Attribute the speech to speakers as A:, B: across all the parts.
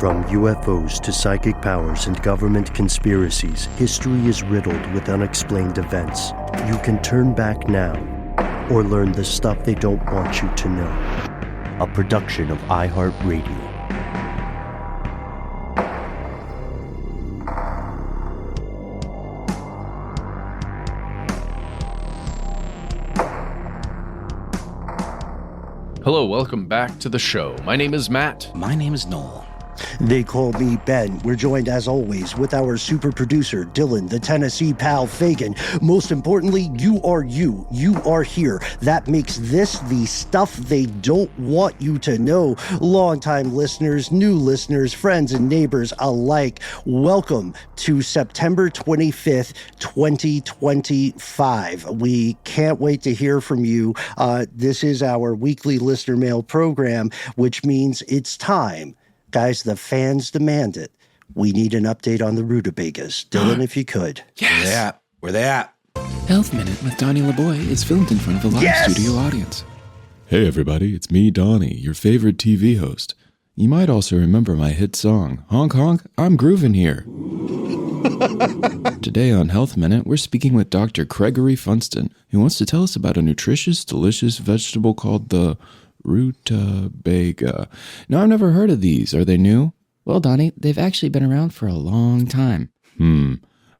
A: From UFOs to psychic powers and government conspiracies, history is riddled with unexplained events. You can turn back now or learn the stuff they don't want you to know. A production of iHeartRadio.
B: Hello, welcome back to the show. My name is Matt.
C: My name is Noel.
A: They call me Ben. We're joined, as always, with our super producer, Dylan, the Tennessee pal, Fagan. Most importantly, you are you. You are here. That makes this the stuff they don't want you to know. Longtime listeners, new listeners, friends and neighbors alike, welcome to September 25th, 2025. We can't wait to hear from you. This is our weekly listener mail program, which means it's time. Guys, the fans demand it. We need an update on the rutabagas. Dylan, if you could.
C: Yes. Where they at?
D: Health Minute with Donnie Lab Boy is filmed in front of a live studio audience.
E: Hey everybody, it's me, Donnie, your favorite TV host. You might also remember my hit song, Honk Honk, I'm Groovin' Here. Today on Health Minute, we're speaking with Dr. Gregory Funston, who wants to tell us about a nutritious, delicious vegetable called the rutabaga. Now, I've never heard of these. Are they new?
D: Well, Donnie, they've actually been around for a long time.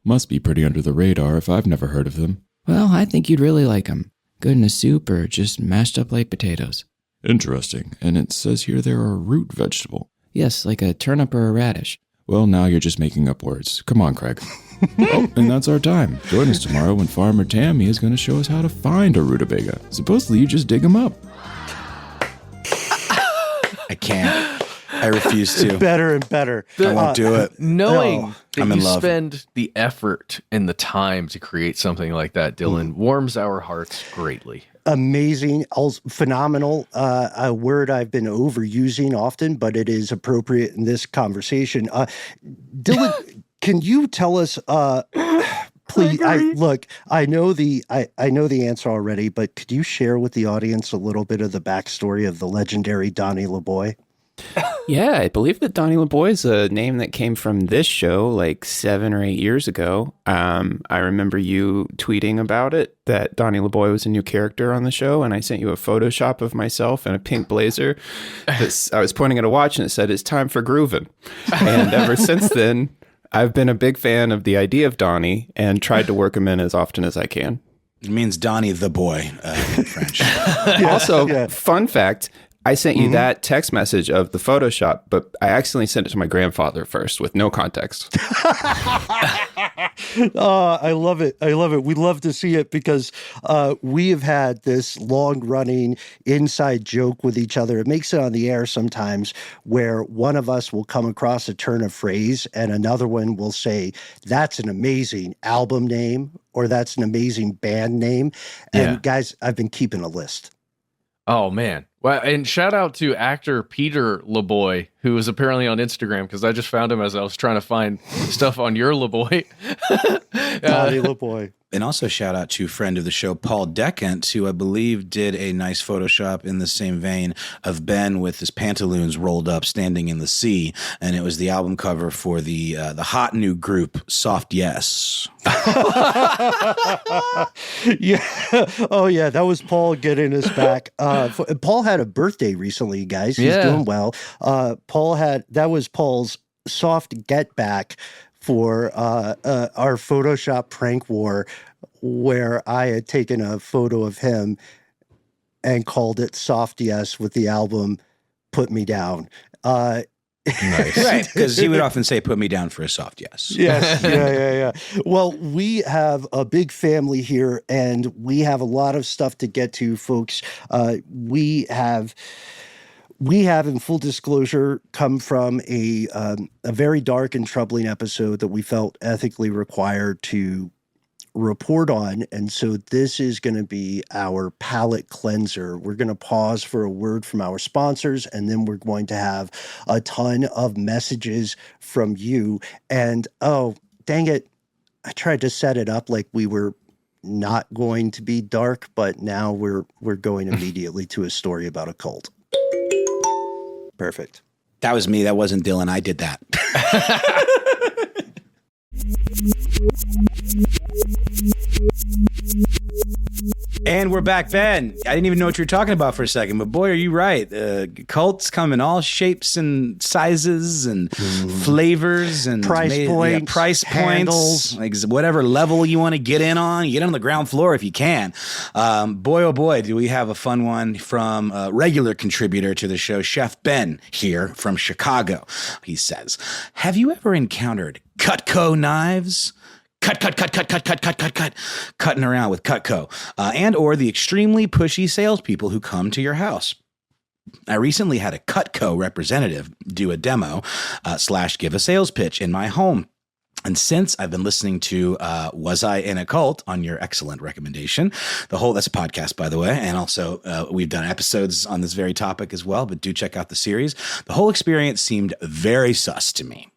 E: Must be pretty under the radar if I've never heard of them.
D: Well, I think you'd really like them. Good in a soup or just mashed up like potatoes.
E: Interesting. And it says here they're a root vegetable.
D: Yes, like a turnip or a radish.
E: Well, now you're just making up words. Come on, Craig. Oh, and that's our time. Join us tomorrow when Farmer Tammy is going to show us how to find a rutabaga. Supposedly, you just dig them up.
C: I can't. I refuse to.
A: Better and better.
C: I won't do it.
B: Knowing that
C: I'm in
B: you
C: love.
B: spend the effort and the time to create something like that, Dylan, warms our hearts greatly.
A: Amazing, phenomenal. A word I've been overusing often, but it is appropriate in this conversation. Dylan, can you tell us, please? I know the answer already, but could you share with the audience a little bit of the backstory of the legendary Donnie Lab Boy?
D: Yeah, I believe that Donnie Lab Boy is a name that came from this show like 7 or 8 years ago. I remember you tweeting about it, that Donnie Lab Boy was a new character on the show, and I sent you a Photoshop of myself in a pink blazer. I was pointing at a watch and it said, "It's time for groovin'." And ever since then, I've been a big fan of the idea of Donnie and tried to work him in as often as I can.
C: It means Donnie the boy in French.
D: Fun fact, I sent you that text message of the Photoshop, but I accidentally sent it to my grandfather first with no context.
A: I love it. I love it. We love to see it because we have had this long-running inside joke with each other. It makes it on the air sometimes where one of us will come across a turn of phrase and another one will say, "That's an amazing album name," or "That's an amazing band name." And guys, I've been keeping a list.
B: Oh, man. Well, and shout out to actor Peter Lab Boy, who is apparently on Instagram, because I just found him as I was trying to find stuff on your Lab Boy.
A: Donnie Lab Boy.
C: And also shout out to friend of the show, Paul Decant, who I believe did a nice Photoshop in the same vein of Ben with his pantaloons rolled up standing in the sea. And it was the album cover for the hot new group, Soft Yes.
A: Yeah. Oh, yeah. That was Paul getting us back. Paul had a birthday recently, guys. He's doing well. That was Paul's soft get back for our Photoshop prank war, where I had taken a photo of him and called it Soft Yes with the album Put Me Down.
C: Nice. Right, because he would often say, "Put me down for a soft yes."
A: Yes, yeah. Well, we have a big family here, and we have a lot of stuff to get to, folks. We have, in full disclosure, come from a very dark and troubling episode that we felt ethically required to report on. And so this is going to be our palate cleanser. We're going to pause for a word from our sponsors, and then we're going to have a ton of messages from you. And oh, dang it, I tried to set it up like we were not going to be dark, but now we're going immediately to a story about a cult. Perfect.
C: That was me. That wasn't Dylan. I did that. And we're back, Ben. I didn't even know what you were talking about for a second, but boy, are you right. Cults come in all shapes and sizes and flavors and
A: price points,
C: handles, like whatever level you want to get in on. You get on the ground floor if you can. Boy, oh boy, do we have a fun one from a regular contributor to the show, Chef Ben here from Chicago. He says, have you ever encountered Cutco knives? Cutting around with Cutco, and or the extremely pushy salespeople who come to your house. I recently had a Cutco representative do a demo / give a sales pitch in my home. And since I've been listening to Was I in a Cult on your excellent recommendation, that's a podcast, by the way. And also we've done episodes on this very topic as well, but do check out the series. The whole experience seemed very sus to me.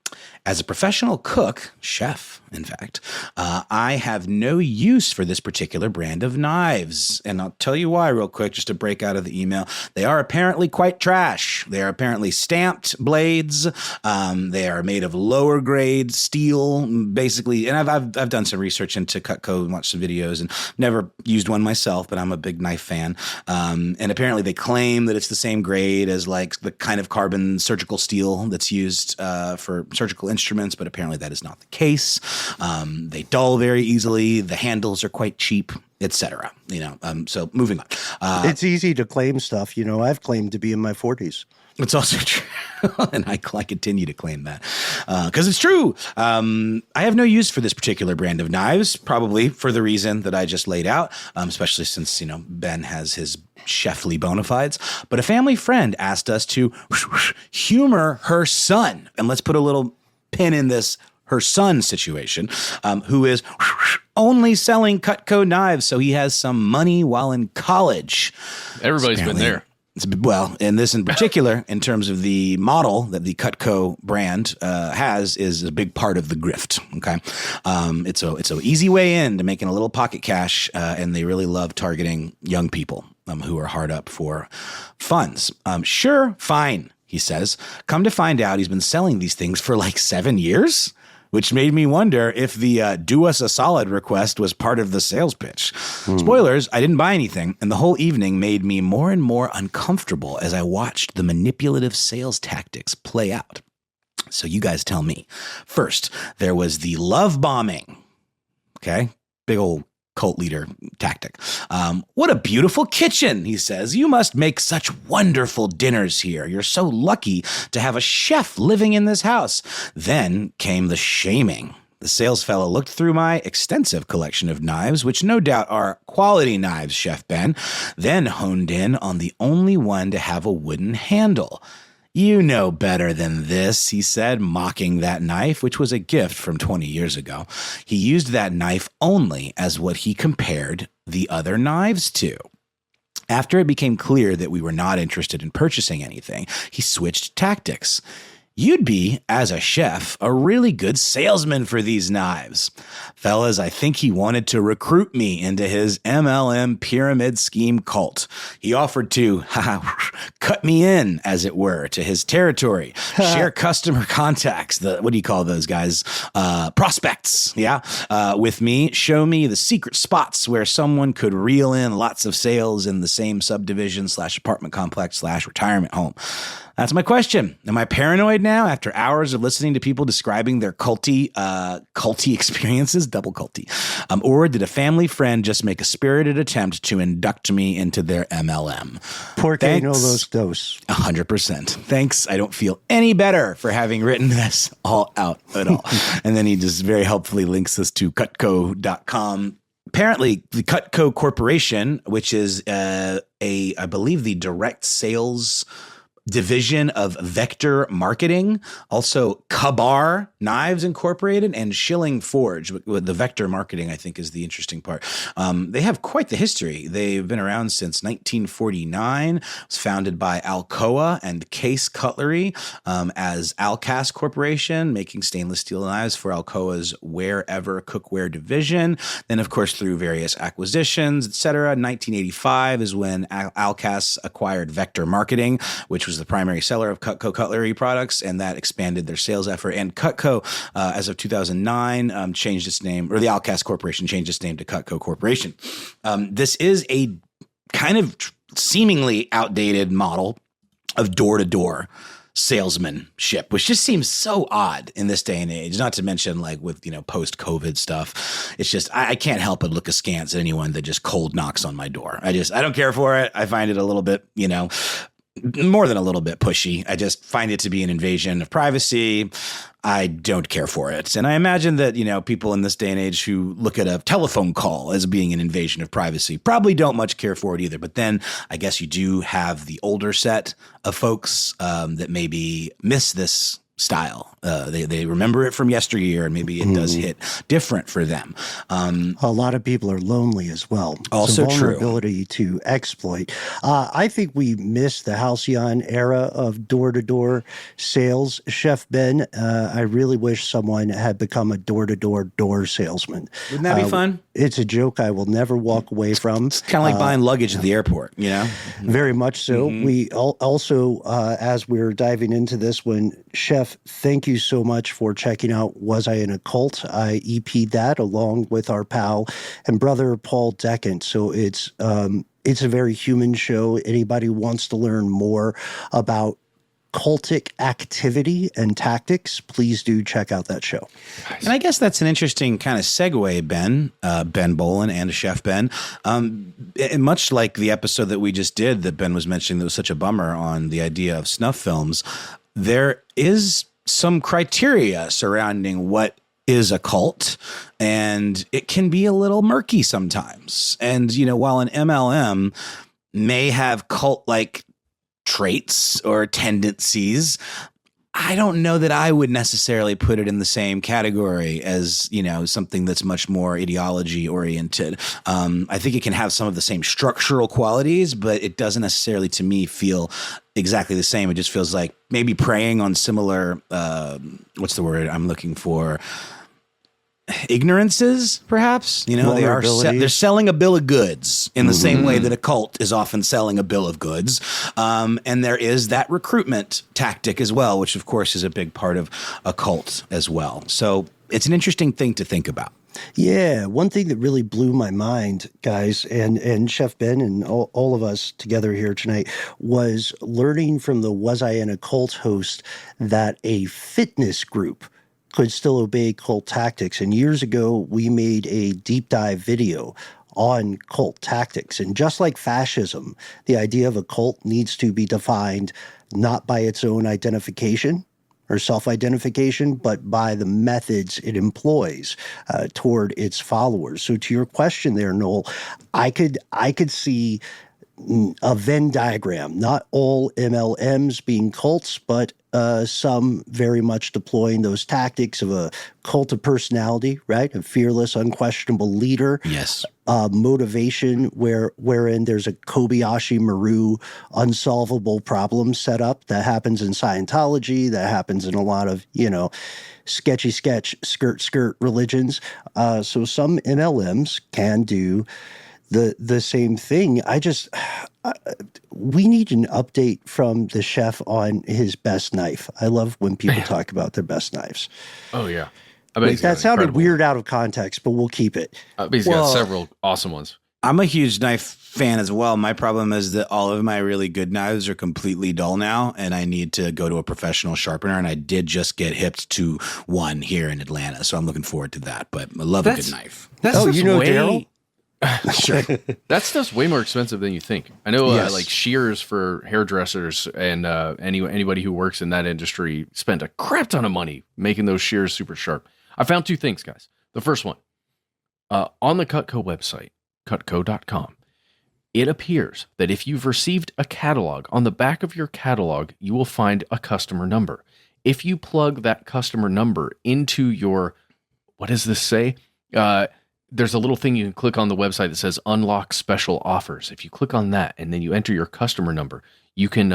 C: As a professional cook, chef, in fact, I have no use for this particular brand of knives. And I'll tell you why real quick, just to break out of the email. They are apparently quite trash. They are apparently stamped blades. They are made of lower grade steel, basically. And I've done some research into Cutco and watched some videos and never used one myself, but I'm a big knife fan. And apparently they claim that it's the same grade as like the kind of carbon surgical steel that's used for surgical instruments, but apparently that is not the case. They dull very easily. The handles are quite cheap, etc. So moving on.
A: It's easy to claim stuff. I've claimed to be in my 40s.
C: It's also true. And I continue to claim that because it's true. I have no use for this particular brand of knives, probably for the reason that I just laid out, especially since, Ben has his chefly bona fides. But a family friend asked us to humor her son. And let's put a little pin in this her son situation, who is only selling Cutco knives, so he has some money while in college.
B: Everybody's been there.
C: Well, and this in particular, in terms of the model that the Cutco brand has, is a big part of the grift. Okay, it's an easy way in to making a little pocket cash, and they really love targeting young people who are hard up for funds. Sure, fine, he says. Come to find out, he's been selling these things for like 7 years. Which made me wonder if the do us a solid request was part of the sales pitch. Spoilers, I didn't buy anything, and the whole evening made me more and more uncomfortable as I watched the manipulative sales tactics play out. So you guys tell me. First, there was the love bombing. Okay, big old cult leader tactic. What a beautiful kitchen, he says. You must make such wonderful dinners here. You're so lucky to have a chef living in this house. Then came the shaming. The sales fellow looked through my extensive collection of knives, which no doubt are quality knives, Chef Ben, then honed in on the only one to have a wooden handle. You know better than this, he said, mocking that knife, which was a gift from 20 years ago. He used that knife only as what he compared the other knives to. After it became clear that we were not interested in purchasing anything, he switched tactics. You'd be, as a chef, a really good salesman for these knives. Fellas, I think he wanted to recruit me into his MLM pyramid scheme cult. He offered to cut me in, as it were, to his territory, share customer contacts, what do you call those guys? Prospects, with me, show me the secret spots where someone could reel in lots of sales in the same subdivision / apartment complex / retirement home. That's my question. Am I paranoid now after hours of listening to people describing their culty experiences, double culty? Or did a family friend just make a spirited attempt to induct me into their MLM?
A: Porque no los dos.
C: 100%. Thanks. I don't feel any better for having written this all out at all. And then he just very helpfully links us to Cutco.com. Apparently, the Cutco Corporation, which is I believe the direct sales division of Vector Marketing, also Kabar Knives Incorporated, and Schilling Forge. The Vector Marketing, I think, is the interesting part. They have quite the history. They've been around since 1949. It was founded by Alcoa and Case Cutlery as Alcas Corporation, making stainless steel knives for Alcoa's Wherever Cookware division. Then, of course, through various acquisitions, etc. 1985 is when Alcas acquired Vector Marketing, which was was the primary seller of Cutco cutlery products, and that expanded their sales effort. And Cutco, as of 2009, changed its name, or the Alcast Corporation changed its name to Cutco Corporation. This is a kind of seemingly outdated model of door-to-door salesmanship, which just seems so odd in this day and age, not to mention like with, post-COVID stuff. It's just, I can't help but look askance at anyone that just cold knocks on my door. I don't care for it. I find it a little bit, more than a little bit pushy. I just find it to be an invasion of privacy. I don't care for it. And I imagine that, people in this day and age who look at a telephone call as being an invasion of privacy probably don't much care for it either. But then I guess you do have the older set of folks that maybe miss this style. They remember it from yesteryear, and maybe it does hit different for them.
A: A lot of people are lonely as well.
C: Also
A: so
C: true.
A: Vulnerability to exploit. I think we missed the halcyon era of door-to-door sales. Chef Ben, I really wish someone had become a door-to-door door salesman.
C: Wouldn't that be fun?
A: It's a joke I will never walk away from.
C: It's kind of like buying luggage at the airport,
A: Very much so. We also, as we're diving into this one, Chef, thank you so much for checking out Was I in a Cult? I EP'd that along with our pal and brother Paul Decant. So it's a very human show. Anybody who wants to learn more about cultic activity and tactics, please do check out that show.
C: And I guess that's an interesting kind of segue, Ben Bolin and Chef Ben. Much like the episode that we just did that Ben was mentioning that was such a bummer on the idea of snuff films, there is some criteria surrounding what is a cult, and it can be a little murky sometimes. And, while an MLM may have cult-like traits or tendencies, I don't know that I would necessarily put it in the same category as, something that's much more ideology oriented. I think it can have some of the same structural qualities, but it doesn't necessarily, to me, feel exactly the same. It just feels like maybe preying on similar, what's the word I'm looking for? Ignorances, perhaps. They're selling a bill of goods in the same way that a cult is often selling a bill of goods. And there is that recruitment tactic as well, which of course is a big part of a cult as well. So it's an interesting thing to think about.
A: Yeah, one thing that really blew my mind, guys, and Chef Ben and all of us together here tonight, was learning from the Was I in a Cult host that a fitness group could still obey cult tactics. And years ago, we made a deep dive video on cult tactics. And just like fascism, the idea of a cult needs to be defined not by its own identification or self-identification, but by the methods it employs toward its followers. So to your question there, Noel, I could see a Venn diagram, not all MLMs being cults, but some very much deploying those tactics of a cult of personality, right? A fearless, unquestionable leader.
C: Yes.
A: Motivation wherein there's a Kobayashi Maru unsolvable problem set up that happens in Scientology, that happens in a lot of, sketchy skirt religions. So some MLMs can do the same thing. We need an update from the chef on his best knife. I love when people talk about their best knives.
B: Oh yeah.
A: That sounded weird out of context, but we'll keep it.
B: He's got several awesome ones.
C: I'm a huge knife fan as well. My problem is that all of my really good knives are completely dull now, and I need to go to a professional sharpener, and I did just get hipped to one here in Atlanta, so I'm looking forward to that. But I love a good knife.
B: That's
A: Daryl?
B: Sure. That stuff's way more expensive than you think. I know like shears for hairdressers and anybody who works in that industry spent a crap ton of money making those shears super sharp. I found two things, guys. The first one, on the Cutco website, cutco.com, it appears that if you've received a catalog, on the back of your catalog, you will find a customer number. If you plug that customer number into your, what does this say? There's a little thing you can click on the website that says unlock special offers. If you click on that and then you enter your customer number, you can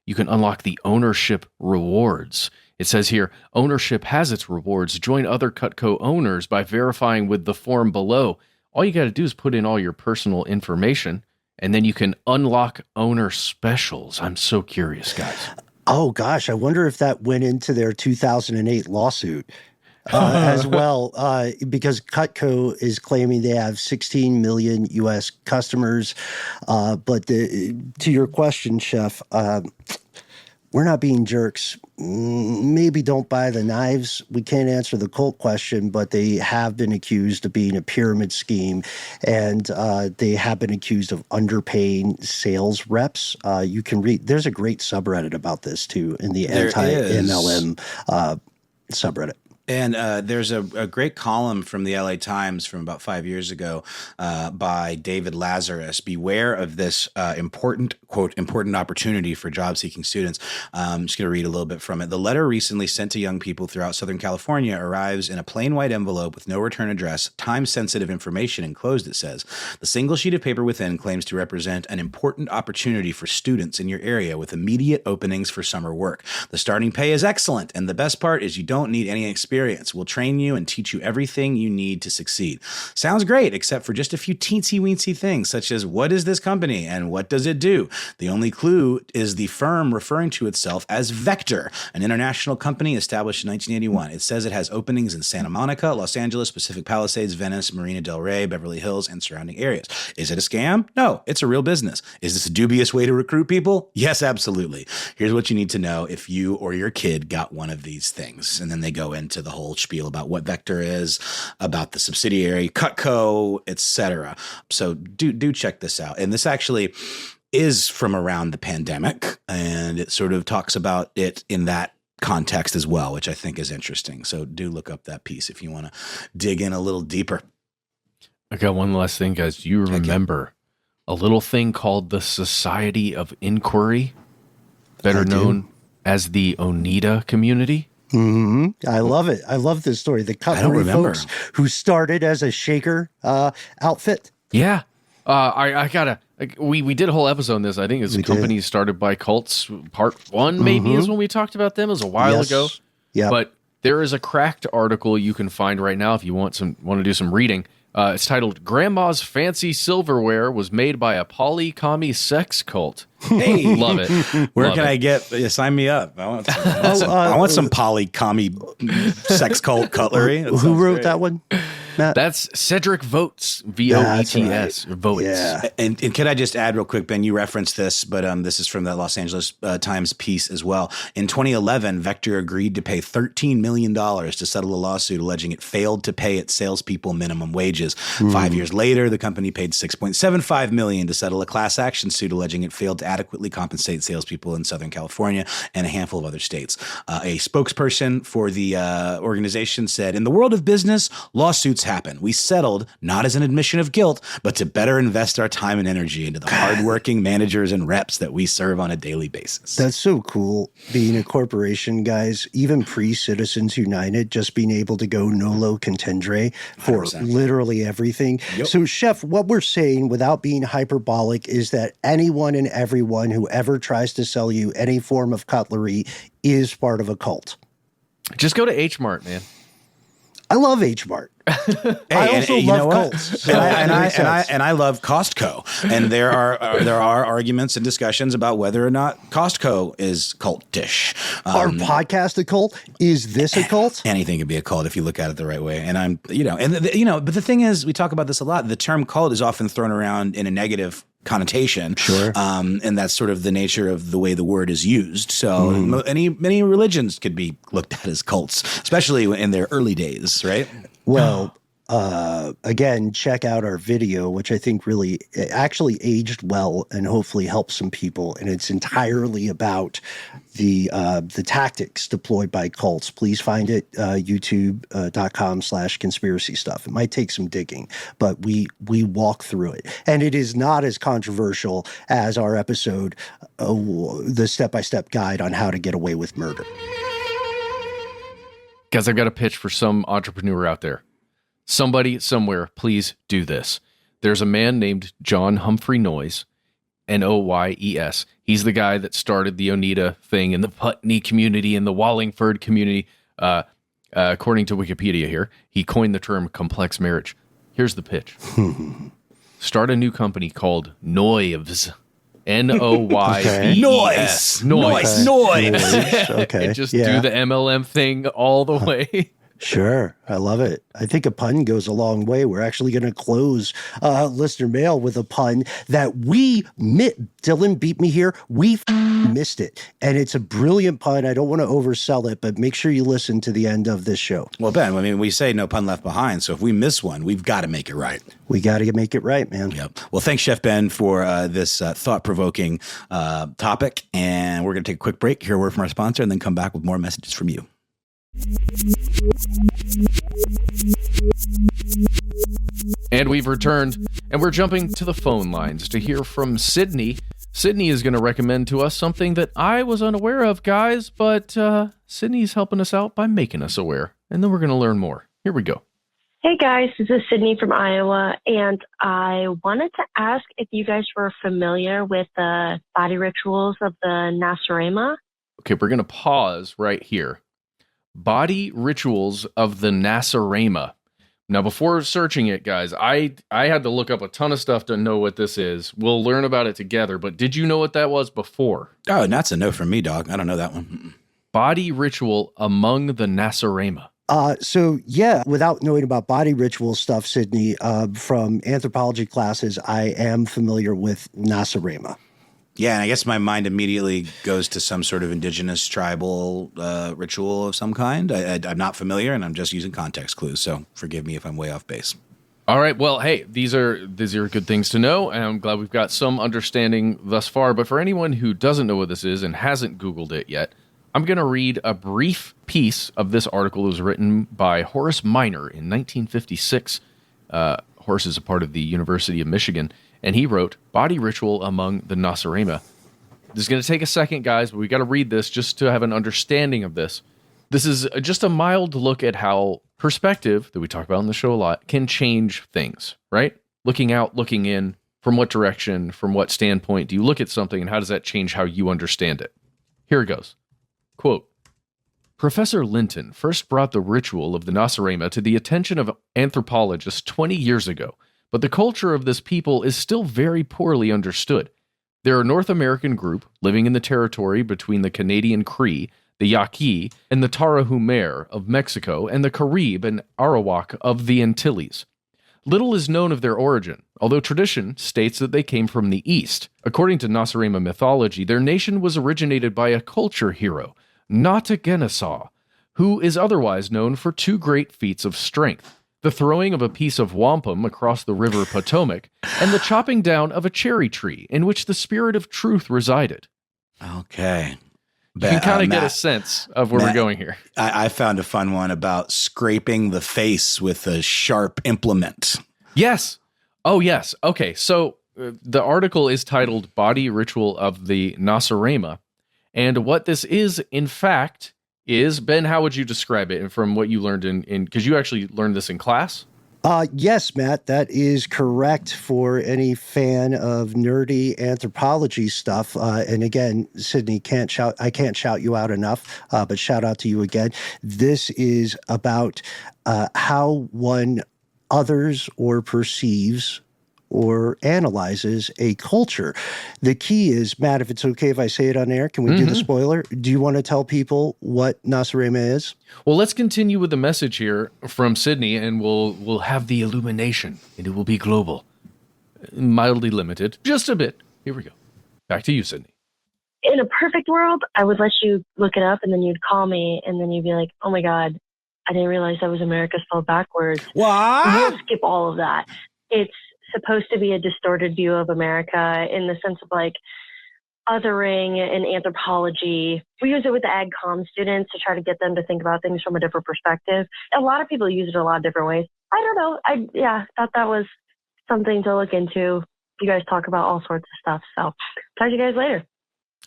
B: unlock the ownership rewards. It says here, ownership has its rewards. Join other Cutco owners by verifying with the form below. All you got to do is put in all your personal information, and then you can unlock owner specials. I'm so curious, guys.
A: Oh gosh, I wonder if that went into their 2008 lawsuit as well, because Cutco is claiming they have 16 million U.S. customers. But to your question, Chef, we're not being jerks. Maybe don't buy the knives. We can't answer the cult question, but they have been accused of being a pyramid scheme, and they have been accused of underpaying sales reps. You can read. There's a great subreddit about this too in the anti-MLM subreddit.
C: And there's a great column from the LA Times from about 5 years ago by David Lazarus. Beware of this important opportunity for job-seeking students. I'm just going to read a little bit from it. The letter recently sent to young people throughout Southern California arrives in a plain white envelope with no return address, time-sensitive information enclosed, it says. The single sheet of paper within claims to represent an important opportunity for students in your area with immediate openings for summer work. The starting pay is excellent, and the best part is you don't need any experience. We'll train you and teach you everything you need to succeed. Sounds great, except for just a few teensy-weensy things, such as what is this company and what does it do? The only clue is the firm referring to itself as Vector, an international company established in 1981. It says it has openings in Santa Monica, Los Angeles, Pacific Palisades, Venice, Marina del Rey, Beverly Hills, and surrounding areas. Is it a scam? No, it's a real business. Is this a dubious way to recruit people? Yes, absolutely. Here's what you need to know if you or your kid got one of these things. And then they go into the whole spiel about what Vector is, about the subsidiary Cutco, etc. So do check this out. And this actually is from around the pandemic, and it sort of talks about it in that context as well, which I think is interesting. So do look up that piece if you want to dig in a little deeper.
B: I got one last thing, guys. Do you remember a little thing called the Society of Inquiry, better known as the Oneida community?
A: Mm-hmm. I love it. I love this story. The cutlery folks who started as a shaker outfit.
B: Yeah. I gotta, we did a whole episode on this. I think it's companies started by cults. Part 1 maybe is when we talked about them. It was a while ago. Yeah. But there is a cracked article you can find right now if you want to do some reading. It's titled "Grandma's Fancy Silverware Was Made by a Poly-Commie Sex Cult." Hey, love it.
C: Where can I get? Sign me up. I want some poly-commie sex cult cutlery.
A: Who wrote that one, Matt?
B: That's Cedric Votes, Voets.
A: Right.
B: Votes.
A: Yeah.
C: And can I just add real quick, Ben? You referenced this, but this is from the Los Angeles Times piece as well. In 2011, Vector agreed to pay $13 million to settle a lawsuit alleging it failed to pay its salespeople minimum wages. 5 years later, the company paid $6.75 million to settle a class action suit alleging it failed to adequately compensate salespeople in Southern California and a handful of other states. A spokesperson for the organization said, "In the world of business, lawsuits happen. We settled not as an admission of guilt, but to better invest our time and energy into the hardworking managers and reps that we serve on a daily basis."
A: That's so cool. Being a corporation, guys, even pre-Citizens United, just being able to go nolo contendere for 100%. Literally everything. Yep. So, Chef, what we're saying without being hyperbolic is that anyone and everyone who ever tries to sell you any form of cutlery is part of a cult.
B: Just go to H-Mart, man.
A: I love H-Mart. I also love cults. So
C: and I love Costco. And there are arguments and discussions about whether or not Costco is cultish.
A: Our podcast a cult? Is this a cult?
C: Anything can be a cult if you look at it the right way. And but the thing is, we talk about this a lot. The term cult is often thrown around in a negative connotation.
A: Sure.
C: And that's sort of the nature of the way the word is used. So many religions could be looked at as cults, especially in their early days, right?
A: Well, again, check out our video, which I think really actually aged well and hopefully helped some people. And it's entirely about the tactics deployed by cults. Please find it, youtube.com/conspiracy stuff. It might take some digging, but we walk through it. And it is not as controversial as our episode, the step-by-step guide on how to get away with murder.
B: Guys, I've got a pitch for some entrepreneur out there. Somebody, somewhere, please do this. There's a man named John Humphrey Noyes, Noyes. He's the guy that started the Oneida thing in the Putney community and the Wallingford community. According to Wikipedia here, he coined the term complex marriage. Here's the pitch. start a new company called Noives. Noyves.
C: Noise.
B: Noise.
C: Noise.
A: Okay.
B: And just
A: Yeah.
B: do the MLM thing all the way.
A: Sure. I love it. I think a pun goes a long way. We're actually going to close listener mail with a pun that Dylan beat me here. We missed it. And it's a brilliant pun. I don't want to oversell it, but make sure you listen to the end of this show.
C: Well, Ben, I mean, we say no pun left behind. So if we miss one, we've got to make it right.
A: We got to make it right, man.
C: Yep. Well, thanks, Chef Ben, for this thought-provoking topic. And we're going to take a quick break, hear a word from our sponsor, and then come back with more messages from you.
B: And we've returned, and we're jumping to the phone lines to hear from Sydney. Sydney is going to recommend to us something that I was unaware of, guys, but Sydney's helping us out by making us aware. And then we're going to learn more. Here we go.
F: Hey guys, this is Sydney from Iowa, and I wanted to ask if you guys were familiar with the body rituals of the Nasarama.
B: Okay, we're going to pause right here. Body rituals of the Nasarama. Now, before searching it, guys, I had to look up a ton of stuff to know what this is. We'll learn about it together, but did you know what that was before?
C: Oh, and that's a no from me, dog. I don't know that one.
B: Body ritual among the Nasarama.
A: So yeah, without knowing about body ritual stuff, Sydney, from anthropology classes, I am familiar with Nasarama.
C: Yeah, and I guess my mind immediately goes to some sort of indigenous tribal ritual of some kind. I'm not familiar, and I'm just using context clues, so forgive me if I'm way off base.
B: All right, well, hey, these are good things to know, and I'm glad we've got some understanding thus far. But for anyone who doesn't know what this is and hasn't Googled it yet, I'm going to read a brief piece of this article. It was written by Horace Minor in 1956. Horace is a part of the University of Michigan. And he wrote, Body Ritual Among the Nasarama. This is going to take a second, guys, but we got to read this just to have an understanding of this. This is just a mild look at how perspective, that we talk about on the show a lot, can change things, right? Looking out, looking in, from what direction, from what standpoint do you look at something, and how does that change how you understand it? Here it goes. Quote, Professor Linton first brought the ritual of the Nasarama to the attention of anthropologists 20 years ago. But the culture of this people is still very poorly understood. They're a North American group living in the territory between the Canadian Cree, the Yaqui, and the Tarahumare of Mexico, and the Carib and Arawak of the Antilles. Little is known of their origin, although tradition states that they came from the east. According to Nasarama mythology, their nation was originated by a culture hero, Natagenesaw, who is otherwise known for two great feats of strength. The throwing of a piece of wampum across the river Potomac, and the chopping down of a cherry tree in which the spirit of truth resided.
C: Okay.
B: You can kind of get a sense of where we're going here.
C: I found a fun one about scraping the face with a sharp implement.
B: Yes. Oh, yes. Okay, so the article is titled Body Ritual of the Nasarama, and what this is, in fact, is, Ben, how would you describe it? And from what you learned in because you actually learned this in class?
A: Yes, Matt, that is correct for any fan of nerdy anthropology stuff. And again, Sydney, I can't shout you out enough, but shout out to you again. This is about how one others or perceives or analyzes a culture. The key is, Matt, if it's okay if I say it on air, can we do the spoiler? Do you want to tell people what Nasarama is?
B: Well, let's continue with the message here from Sydney, and we'll have the illumination, and it will be global. Mildly limited, just a bit. Here we go. Back to you, Sydney.
F: In a perfect world, I would let you look it up, and then you'd call me, and then you'd be like, oh my God, I didn't realize that was America spelled backwards.
C: What?
F: We'll skip all of that. It's supposed to be a distorted view of America in the sense of like othering and anthropology. We use it with the ag comm students to try to get them to think about things from a different perspective. A lot of people use it a lot of different ways. I don't know. I thought that was something to look into. You guys talk about all sorts of stuff. So talk to you guys later.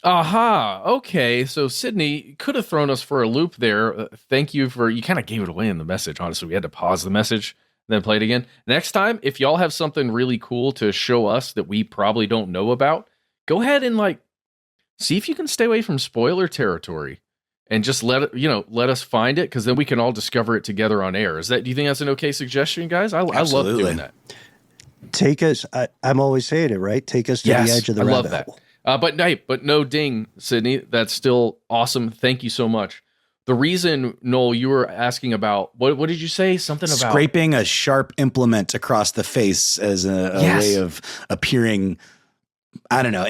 B: Aha. Okay. So Sydney could have thrown us for a loop there. Thank you you kind of gave it away in the message. Honestly, we had to pause the message, then play it again. Next time, if y'all have something really cool to show us that we probably don't know about, go ahead and see if you can stay away from spoiler territory and just let us find it, because then we can all discover it together on air. Do you think that's an okay suggestion, guys? I love doing that.
A: Take us, I'm always saying it, right? Take us to the edge of the rabbit hole.
B: But no ding, Sydney. That's still awesome. Thank you so much. The reason, Noel, you were asking about, what did you say? Something about
C: scraping a sharp implement across the face as a way of appearing. I don't know.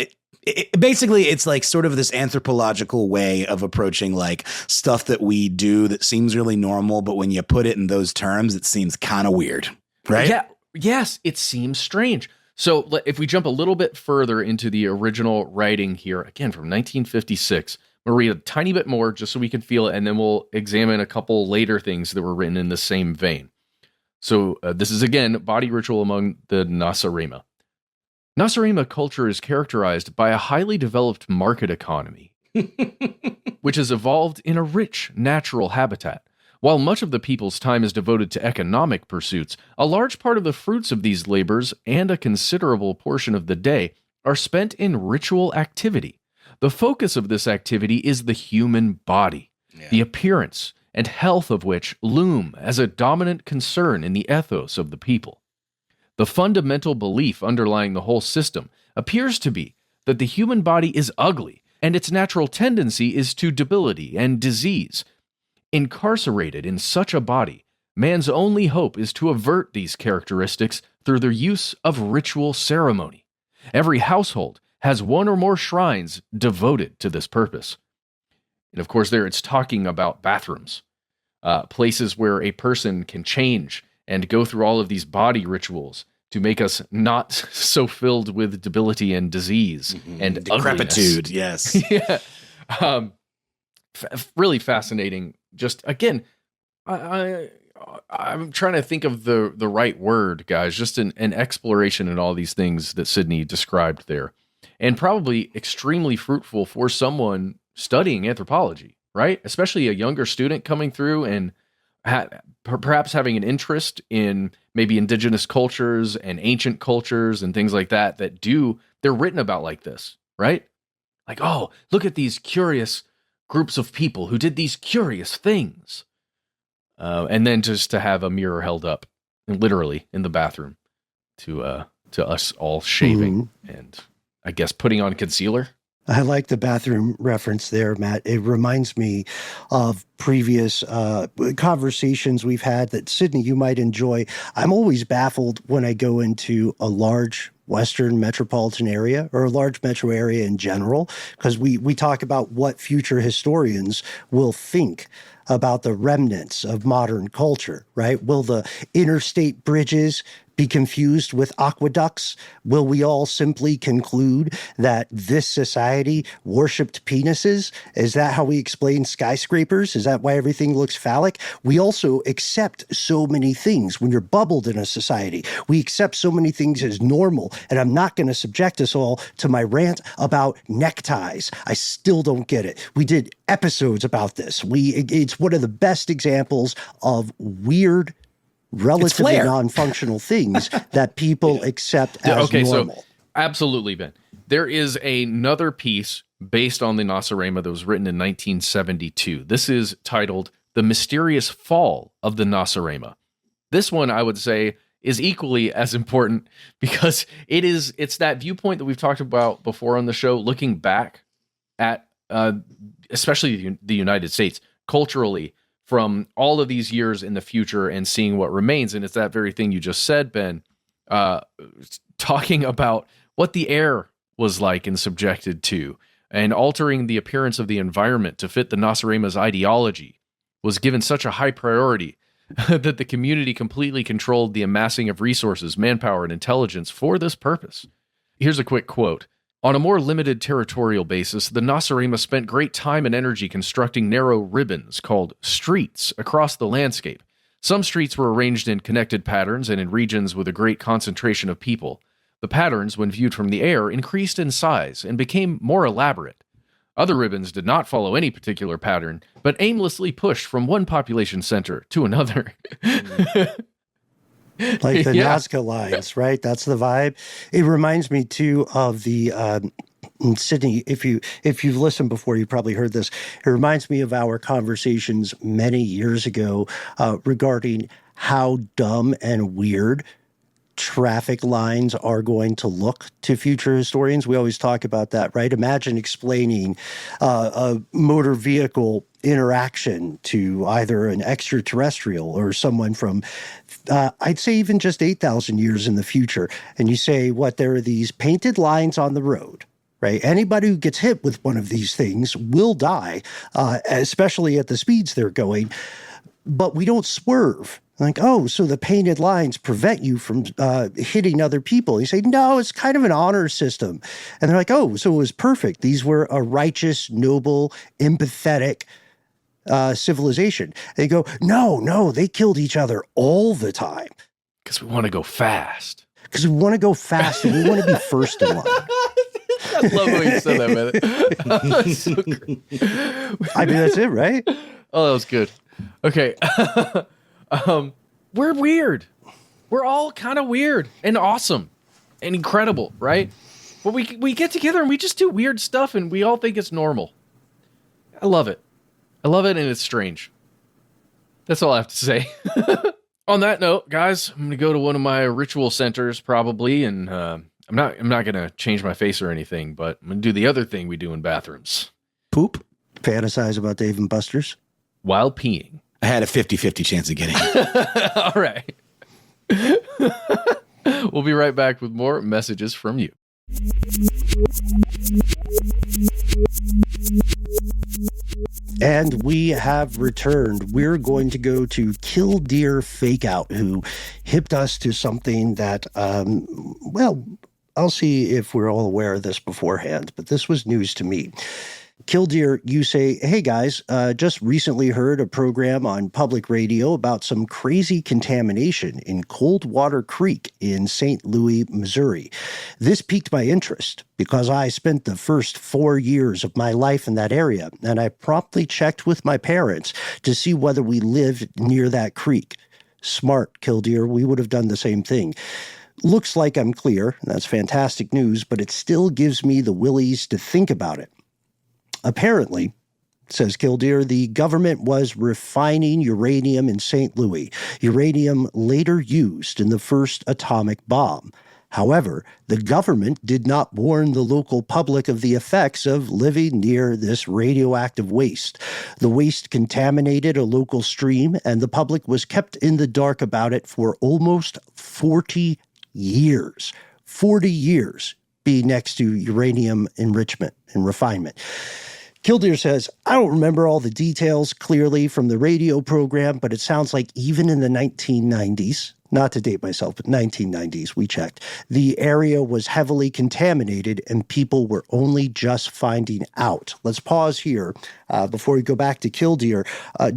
C: Basically, it's like sort of this anthropological way of approaching like stuff that we do that seems really normal, but when you put it in those terms, it seems kind of weird, right?
B: Yeah. Yes, it seems strange. So if we jump a little bit further into the original writing here, again from 1956, we'll read a tiny bit more just so we can feel it, and then we'll examine a couple later things that were written in the same vein. So this is, again, body ritual among the Nasarema. Nasarema culture is characterized by a highly developed market economy, which has evolved in a rich natural habitat. While much of the people's time is devoted to economic pursuits, a large part of the fruits of these labors and a considerable portion of the day are spent in ritual activity. The focus of this activity is the human body, the appearance and health of which loom as a dominant concern in the ethos of the people. The fundamental belief underlying the whole system appears to be that the human body is ugly and its natural tendency is to debility and disease. Incarcerated in such a body, man's only hope is to avert these characteristics through the use of ritual ceremony. Every household has one or more shrines devoted to this purpose. And of course, there it's talking about bathrooms, places where a person can change and go through all of these body rituals to make us not so filled with debility and disease and
C: decrepitude. Yes.
B: Yeah. Really fascinating. Just again, I'm trying to think of the right word, guys. Just an exploration in all these things that Sydney described there, and probably extremely fruitful for someone studying anthropology, right? Especially a younger student coming through and perhaps having an interest in maybe indigenous cultures and ancient cultures and things like that. They're written about like this, right? Like, oh, look at these curious groups of people who did these curious things. And then just to have a mirror held up literally in the bathroom to us all shaving and I guess putting on concealer.
A: I like the bathroom reference there, Matt. It reminds me of previous conversations we've had that, Sydney, you might enjoy. I'm always baffled when I go into a large Western metropolitan area or a large metro area in general, because we talk about what future historians will think about the remnants of modern culture, right? Will the interstate bridges be confused with aqueducts? Will we all simply conclude that this society worshipped penises? Is that how we explain skyscrapers? Is that why everything looks phallic? We also accept so many things when you're bubbled in a society. We accept so many things as normal, and I'm not going to subject us all to my rant about neckties. I still don't get it. We did episodes about this. It's one of the best examples of weird, relatively non-functional things that people accept as normal.
B: So absolutely, Ben. There is another piece based on the Nasarema that was written in 1972. This is titled The Mysterious Fall of the Nasarema. This one, I would say, is equally as important because it's that viewpoint that we've talked about before on the show, looking back at especially the United States culturally from all of these years in the future and seeing what remains. And it's that very thing you just said, Ben, talking about what the air was like and subjected to, and altering the appearance of the environment to fit the Nasarema's ideology was given such a high priority that the community completely controlled the amassing of resources, manpower, and intelligence for this purpose. Here's a quick quote. On a more limited territorial basis, the Nasarema spent great time and energy constructing narrow ribbons called streets across the landscape. Some streets were arranged in connected patterns and in regions with a great concentration of people. The patterns, when viewed from the air, increased in size and became more elaborate. Other ribbons did not follow any particular pattern, but aimlessly pushed from one population center to another.
A: Like the Nazca lines, right? That's the vibe. It reminds me too of the Sydney. If you've listened before, you probably heard this. It reminds me of our conversations many years ago regarding how dumb and weird traffic lines are going to look to future historians. We always talk about that, right? Imagine explaining a motor vehicle interaction to either an extraterrestrial or someone from, I'd say even just 8,000 years in the future. And you say, what, there are these painted lines on the road, right? Anybody who gets hit with one of these things will die, especially at the speeds they're going. But we don't swerve. Like, oh, so the painted lines prevent you from hitting other people. You say, no, it's kind of an honor system. And they're like, oh, so it was perfect. These were a righteous, noble, empathetic civilization. And they go, no, they killed each other all the time.
B: Because we want to go fast.
A: Because we want to go fast and we want to be first in line.
B: I love the way you said that, man. That's so great.
A: I mean, that's it, right?
B: Oh, that was good. Okay. We're weird. We're all kind of weird and awesome and incredible, right? But we get together and we just do weird stuff and we all think it's normal. I love it. I love it and it's strange. That's all I have to say. On that note, guys, I'm going to go to one of my ritual centers probably, and I'm not going to change my face or anything, but I'm going to do the other thing we do in bathrooms.
A: Poop? Fantasize about Dave and Buster's?
B: While peeing.
C: I had a 50-50 chance of getting it.
B: All right. We'll be right back with more messages from you.
A: And we have returned. We're going to go to Killdeer Fake-out, who hipped us to something that, well, I'll see if we're all aware of this beforehand, but this was news to me. Killdeer, you say, hey guys, just recently heard a program on public radio about some crazy contamination in Coldwater Creek in St. Louis, Missouri. This piqued my interest because I spent the first 4 years of my life in that area, and I promptly checked with my parents to see whether we lived near that creek. Smart, Killdeer, we would have done the same thing. Looks like I'm clear, that's fantastic news, but it still gives me the willies to think about it. Apparently, says Killdeer, the government was refining uranium in St. Louis, uranium later used in the first atomic bomb. However, the government did not warn the local public of the effects of living near this radioactive waste. The waste contaminated a local stream, and the public was kept in the dark about it for almost 40 years. 40 years being next to uranium enrichment and refinement. Killdeer says, I don't remember all the details clearly from the radio program, but it sounds like even in the 1990s, not to date myself, but 1990s, we checked, the area was heavily contaminated and people were only just finding out. Let's pause here before we go back to Killdeer.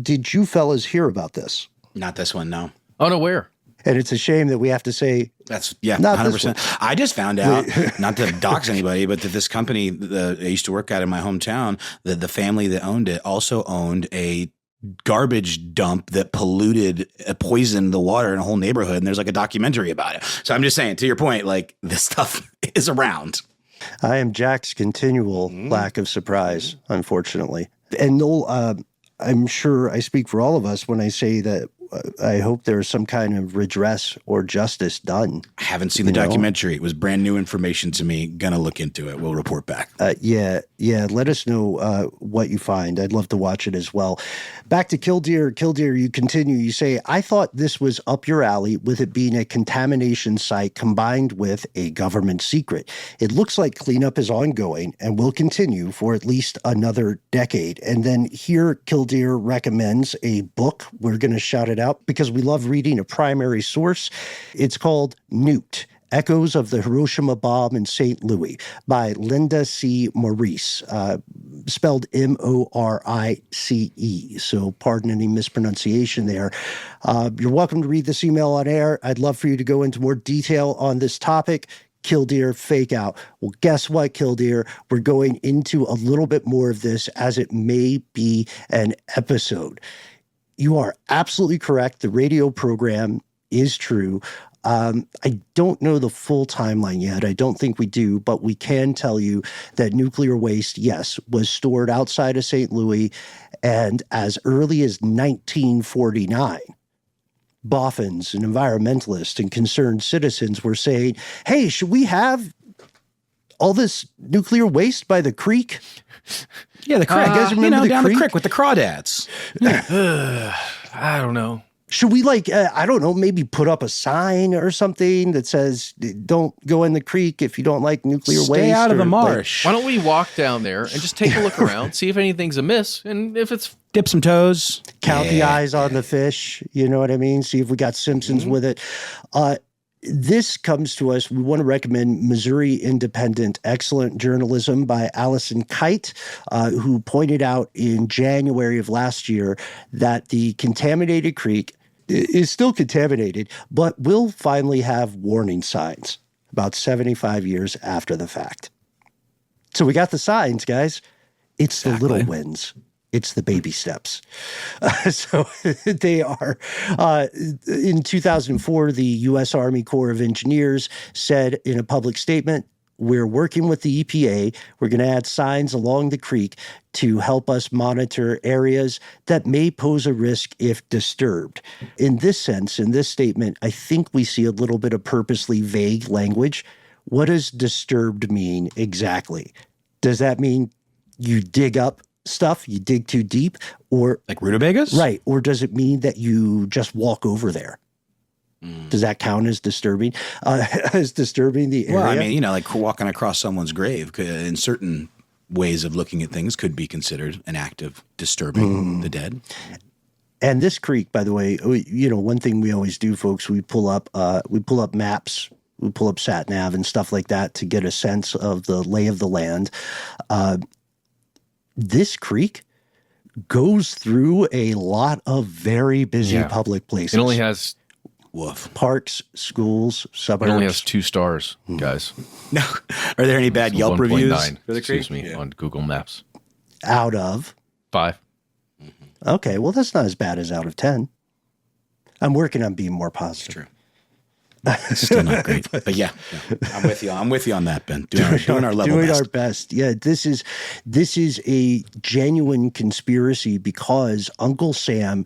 A: Did you fellas hear about this?
C: Not this one, no.
B: Unaware.
A: And it's a shame that we have to say
C: That's, yeah,
A: not
C: 100%. I just found out, not to dox anybody, but that this company that I used to work at in my hometown, that the family that owned it also owned a garbage dump that poisoned the water in a whole neighborhood. And there's like a documentary about it. So I'm just saying, to your point, like this stuff is around.
A: I am Jack's continual lack of surprise, unfortunately. And Noel, I'm sure I speak for all of us when I say that I hope there's some kind of redress or justice done.
C: I haven't seen the documentary. It was brand new information to me. Gonna look into it. We'll report back.
A: Yeah. Let us know what you find. I'd love to watch it as well. Back to Killdeer. Killdeer, you continue. You say, I thought this was up your alley with it being a contamination site combined with a government secret. It looks like cleanup is ongoing and will continue for at least another decade. And then here, Killdeer recommends a book. We're going to shout it out because we love reading a primary source. It's called Nuked: Echoes of the Hiroshima Bomb in St. Louis by Linda C. Maurice, spelled M-O-R-I-C-E. So pardon any mispronunciation there. You're welcome to read this email on air. I'd love for you to go into more detail on this topic. Killdeer Fake-out. Well, guess what, Killdeer? We're going into a little bit more of this as it may be an episode. You are absolutely correct. The radio program is true. I don't know the full timeline yet. I don't think we do, but we can tell you that nuclear waste, yes, was stored outside of St. Louis, and as early as 1949, boffins and environmentalists and concerned citizens were saying, hey, should we have all this nuclear waste by the creek?
C: Yeah, the creek.
A: You guys remember the
C: down
A: creek?
C: the creek with the crawdads.
B: I don't know.
A: Should we I don't know, maybe put up a sign or something that says, don't go in the creek if you don't like nuclear waste?
C: Stay out of the
A: or,
C: marsh.
B: Why don't we walk down there and just take a look around, see if anything's amiss, and if it's
C: Dip some toes.
A: Count the eyes on the fish. You know what I mean? See if we got Simpsons with it. This comes to us. We want to recommend Missouri Independent, excellent journalism by Allison Kite, who pointed out in January of last year that the contaminated creek is still contaminated, but will finally have warning signs about 75 years after the fact. So we got the signs, guys. It's the little wins. It's the baby steps. So they are, in 2004, the U.S. Army Corps of Engineers said in a public statement, we're working with the EPA. We're going to add signs along the creek to help us monitor areas that may pose a risk if disturbed. In this sense, in this statement, I think we see a little bit of purposely vague language. What does disturbed mean exactly? Does that mean you dig up stuff, you dig too deep, or
C: like rutabagas?
A: Right. Or does it mean that you just walk over there? Does that count as disturbing? As disturbing the area?
C: Well, I mean, like walking across someone's grave in certain ways of looking at things could be considered an act of disturbing the dead.
A: And this creek, by the way, one thing we always do, folks, we pull up maps, we pull up sat nav and stuff like that to get a sense of the lay of the land. This creek goes through a lot of very busy public places.
B: It only has
A: parks, schools, suburbs.
B: It only has 2 stars, guys.
C: No, are there any bad Yelp reviews?
B: 1.9, excuse me, on Google Maps.
A: Out of
B: 5.
A: Okay, well that's not as bad as out of 10. I'm working on being more positive.
C: True. It's still not great, but yeah, I'm with you. I'm with you on that, Ben. Doing our level
A: doing
C: best.
A: our best. Yeah, this is a genuine conspiracy because Uncle Sam,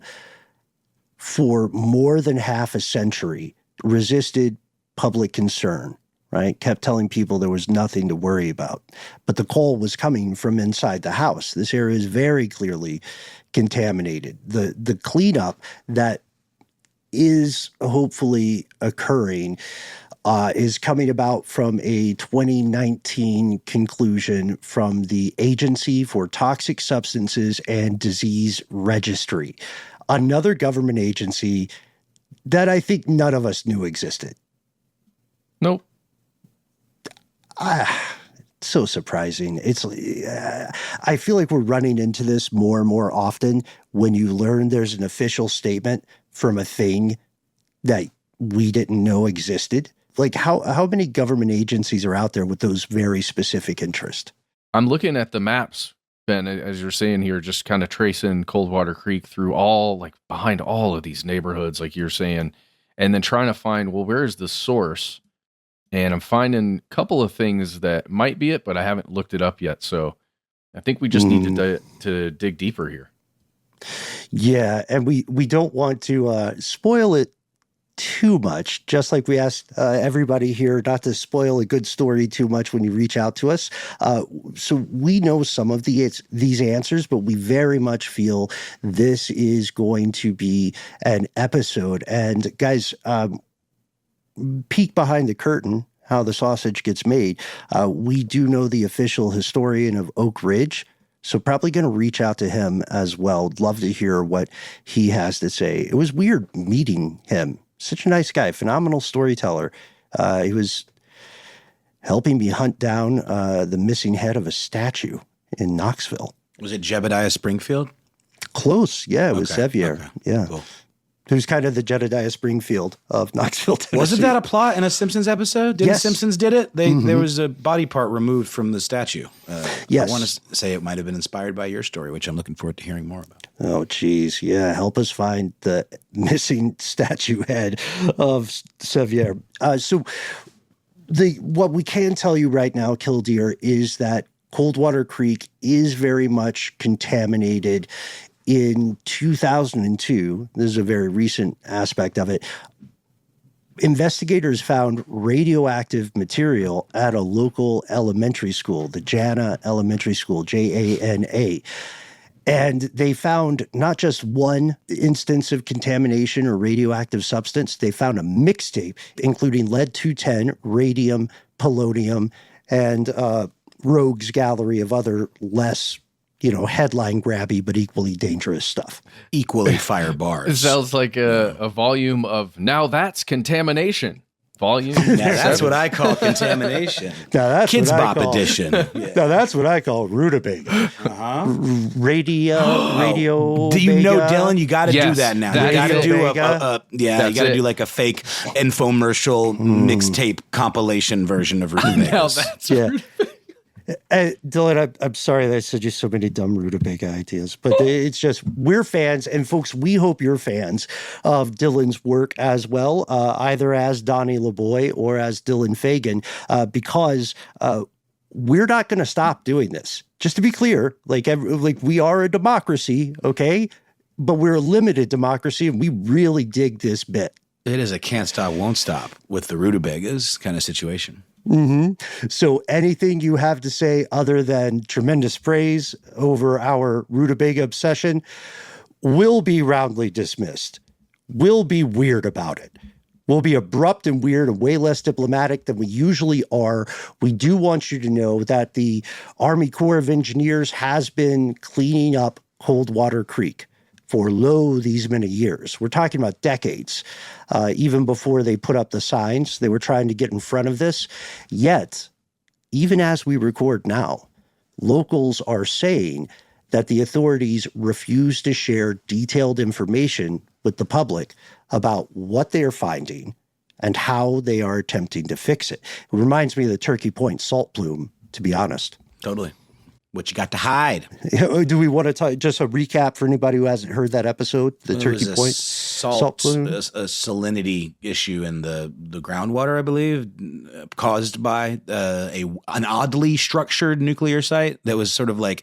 A: for more than half a century, resisted public concern. Right, kept telling people there was nothing to worry about, but the call was coming from inside the house. This area is very clearly contaminated. The cleanup that is hopefully occurring is coming about from a 2019 conclusion from the Agency for Toxic Substances and Disease Registry, another government agency that I think none of us knew existed.
B: Nope.
A: So surprising. It's I feel like we're running into this more and more often when you learn there's an official statement from a thing that we didn't know existed. Like how many government agencies are out there with those very specific interests?
B: I'm looking at the maps, Ben, as you're saying here, just kind of tracing Coldwater Creek through behind all of these neighborhoods, like you're saying, and then trying to find, well, where is the source? And I'm finding a couple of things that might be it, but I haven't looked it up yet. So I think we just need to dig deeper here.
A: Yeah, and we don't want to spoil it too much, just like we asked everybody here not to spoil a good story too much when you reach out to us. So we know some of these answers, but we very much feel this is going to be an episode. And guys, peek behind the curtain, how the sausage gets made. We do know the official historian of Oak Ridge, so probably going to reach out to him as well. Love to hear what he has to say. It was weird meeting him. Such a nice guy, phenomenal storyteller. He was helping me hunt down the missing head of a statue in Knoxville.
C: Was it Jebediah Springfield?
A: Close, yeah. It was Sevier.
C: Okay.
A: Yeah.
C: Cool.
A: Who's kind of the Jedediah Springfield of Knoxville, Tennessee.
C: Wasn't that a plot in a Simpsons episode? Didn't
A: Yes.
C: Simpsons did it? There was a body part removed from the statue.
A: Yes.
C: I want to say it might have been inspired by your story, which I'm looking forward to hearing more about.
A: Oh, geez. Yeah. Help us find the missing statue head of Sevier. So what we can tell you right now, Killdeer, is that Coldwater Creek is very much contaminated in 2002, this is a very recent aspect of it, investigators found radioactive material at a local elementary school, the Jana Elementary School, Jana. And they found not just one instance of contamination or radioactive substance, they found a mixtape including lead-210, radium, polonium, and rogues gallery of other less, headline grabby but equally dangerous stuff.
C: Equally fire bars.
B: It sounds like a volume of Now That's Contamination. Volume.
C: Now that's what I call contamination.
A: Now that's
C: Kids
A: what I
C: Bop
A: call,
C: edition.
A: Now that's what I call rutabaga. Radio.
C: Do you know,
A: Vega.
C: Dylan? You got to do
B: Yes,
C: that now.
B: that
C: You got to
A: is
C: do
A: it.
C: you
B: That's
C: got to
B: it.
C: do like a fake infomercial mixtape compilation version of
B: Now
C: Rutabagas.
B: that's
A: Yeah. Dylan, I'm sorry that I said you so many dumb rutabaga ideas, but it's just we're fans, and folks, we hope you're fans of Dylan's work as well, either as Donnie Lab Boy or as Dylan Fagan, because we're not going to stop doing this. Just to be clear, like we are a democracy, okay, but we're a limited democracy, and we really dig this bit.
C: It is a can't stop, won't stop with the Rutabagas kind of situation.
A: Mm-hmm. So anything you have to say other than tremendous praise over our rutabaga obsession will be roundly dismissed. We'll be weird about it. We'll be abrupt and weird and way less diplomatic than we usually are. We do want you to know that the Army Corps of Engineers has been cleaning up Coldwater Creek for these many years. We're talking about decades. Even before they put up the signs, they were trying to get in front of this. Yet, even as we record now, locals are saying that the authorities refuse to share detailed information with the public about what they are finding and how they are attempting to fix it. It reminds me of the Turkey Point salt plume, to be honest.
C: Totally. What you got to hide?
A: Do we want to talk just a recap for anybody who hasn't heard that episode? The Turkey Point
C: salt
A: plume,
C: a salinity issue in the groundwater, I believe, caused by an oddly structured nuclear site that was sort of like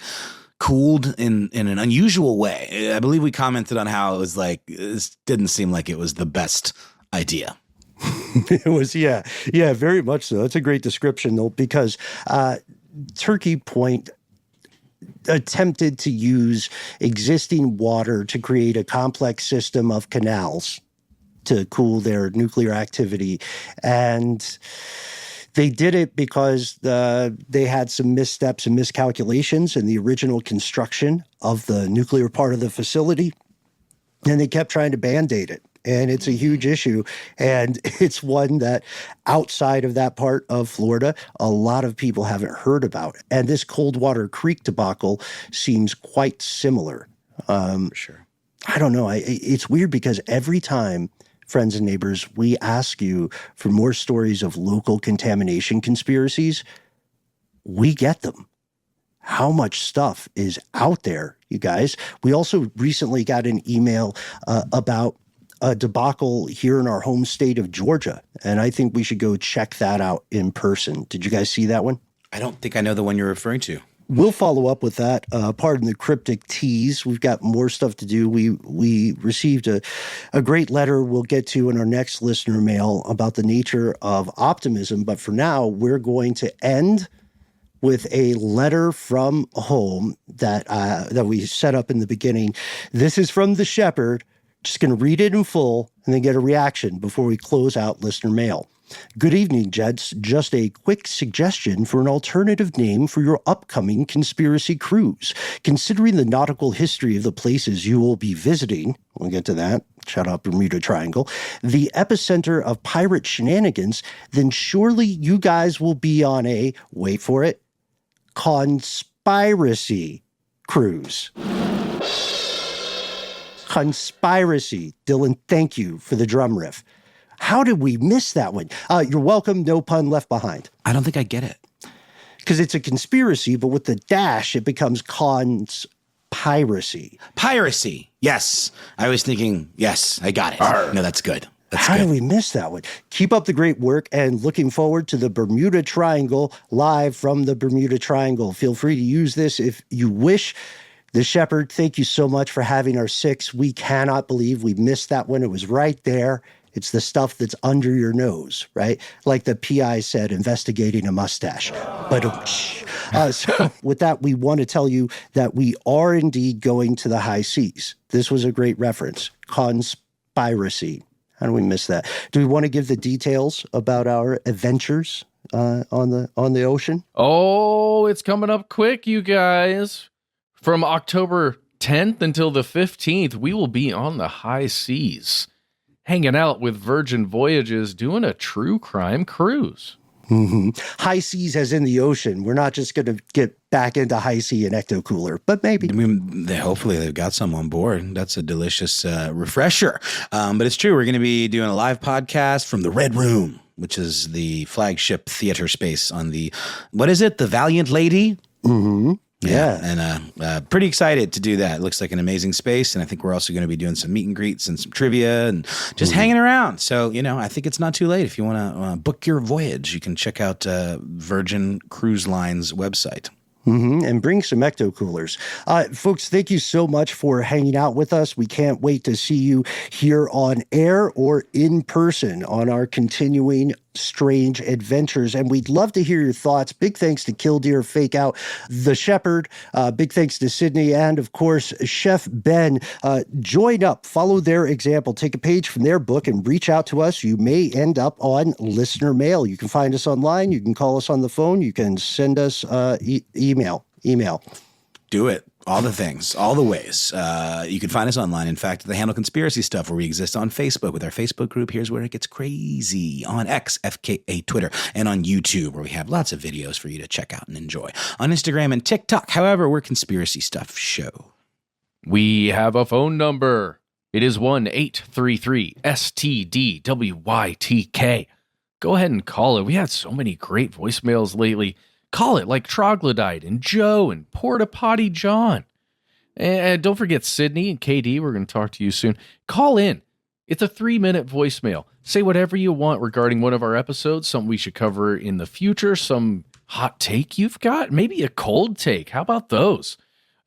C: cooled in an unusual way. I believe we commented on how it was like this didn't seem like it was the best idea.
A: It was, yeah, very much so. That's a great description, though, because Turkey Point attempted to use existing water to create a complex system of canals to cool their nuclear activity. And they did it because they had some missteps and miscalculations in the original construction of the nuclear part of the facility. And they kept trying to Band-Aid it. And it's a huge issue. And it's one that outside of that part of Florida, a lot of people haven't heard about. And this Coldwater Creek debacle seems quite similar.
C: For sure.
A: I don't know. It's weird because every time, friends and neighbors, we ask you for more stories of local contamination conspiracies, we get them. How much stuff is out there, you guys? We also recently got an email about a debacle here in our home state of Georgia, and I think we should go check that out in person. Did you guys see that one?
C: I don't think I know the one you're referring to.
A: We'll follow up with that. Pardon the cryptic tease. We've got more stuff to do. We received a great letter we'll get to in our next listener mail about the nature of optimism. But for now, we're going to end with a letter from home that we set up in the beginning. This is from the shepherd. Just going to read it in full and then get a reaction before we close out listener mail. Good evening, gents. Just a quick suggestion for an alternative name for your upcoming conspiracy cruise. Considering the nautical history of the places you will be visiting, we'll get to that, shout out Bermuda Triangle, the epicenter of pirate shenanigans, then surely you guys will be on a, wait for it, conspiracy cruise. Conspiracy. Dylan, thank you for the drum riff. How did we miss that one? You're welcome. No pun left behind.
C: I don't think I get it.
A: Because it's a conspiracy, but with the dash, it becomes conspiracy.
C: Piracy. Yes. I was thinking, yes, I got it. No, that's good.
A: How did we miss that one? Keep up the great work and looking forward to the Bermuda Triangle live from the Bermuda Triangle. Feel free to use this if you wish. The Shepherd, thank you so much for having our 6. We cannot believe we missed that one. It was right there. It's the stuff that's under your nose, right? Like the PI said, investigating a mustache. But so with that, we want to tell you that we are indeed going to the high seas. This was a great reference. Conspiracy. How do we miss that? Do we want to give the details about our adventures on the ocean?
B: Oh, it's coming up quick, you guys. From October 10th until the 15th, we will be on the high seas, hanging out with Virgin Voyages, doing a true crime cruise.
A: Mm-hmm. High seas as in the ocean. We're not just going to get back into high sea and ecto cooler, but maybe.
C: Hopefully they've got some on board. That's a delicious refresher. But it's true. We're going to be doing a live podcast from the Red Room, which is the flagship theater space on the, what is it? The Valiant Lady?
A: Mm-hmm.
C: Yeah. And pretty excited to do that. It looks like an amazing space. And I think we're also going to be doing some meet and greets and some trivia and just hanging around. So, I think it's not too late. If you want to book your voyage, you can check out Virgin Cruise Line's website.
A: Mm-hmm. And bring some ecto coolers. Folks, thank you so much for hanging out with us. We can't wait to see you here on air or in person on our continuing strange adventures. And we'd love to hear your thoughts. Big thanks to Killdeer Fake-out, The Shepherd. Big thanks to Sydney and, of course, Chef Ben. Join up, follow their example, take a page from their book and reach out to us. You may end up on listener mail. You can find us online. You can call us on the phone. You can send us email.
C: Do it. All the things, all the ways. You can find us online. In fact, the handle Conspiracy Stuff, where we exist on Facebook with our Facebook group. Here's where it gets crazy. On X, FKA Twitter, and on YouTube, where we have lots of videos for you to check out and enjoy. On Instagram and TikTok, however, we're Conspiracy Stuff Show.
B: We have a phone number. It is 1-833-STDWYTK. Go ahead and call it. We had so many great voicemails lately. Call it like Troglodyte and Joe and Porta Potty John. And don't forget Sydney and KD. We're going to talk to you soon. Call in. It's a 3-minute voicemail. Say whatever you want regarding one of our episodes, something we should cover in the future, some hot take you've got, maybe a cold take. How about those?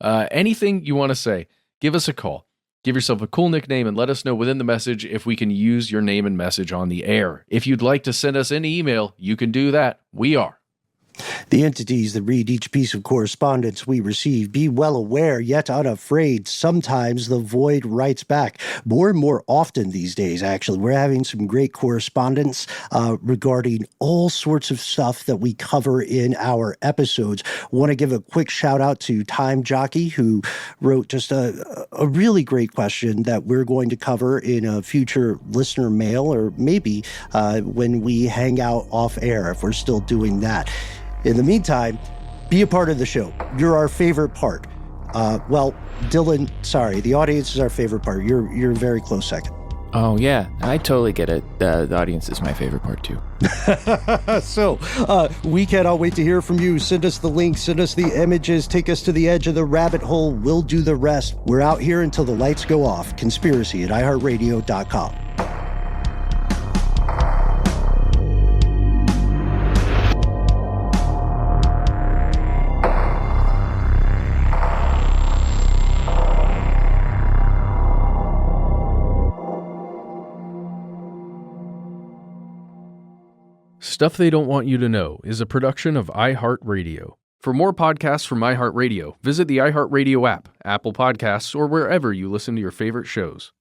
B: Anything you want to say, give us a call. Give yourself a cool nickname and let us know within the message if we can use your name and message on the air. If you'd like to send us an email, you can do that. We are
A: the entities that read each piece of correspondence we receive. Be well aware, yet unafraid. Sometimes the void writes back. More and more often these days, actually. We're having some great correspondence regarding all sorts of stuff that we cover in our episodes. Want to give a quick shout out to Time Jockey, who wrote just a really great question that we're going to cover in a future listener mail, or maybe when we hang out off air, if we're still doing that. In the meantime, be a part of the show. You're our favorite part. Well, Dylan, sorry, the audience is our favorite part. You're a very close second.
D: Oh, yeah, I totally get it. The audience is my favorite part, too.
A: So, we cannot wait to hear from you. Send us the links, send us the images, take us to the edge of the rabbit hole. We'll do the rest. We're out here until the lights go off. Conspiracy at iHeartRadio.com.
B: Stuff They Don't Want You to Know is a production of iHeartRadio. For more podcasts from iHeartRadio, visit the iHeartRadio app, Apple Podcasts, or wherever you listen to your favorite shows.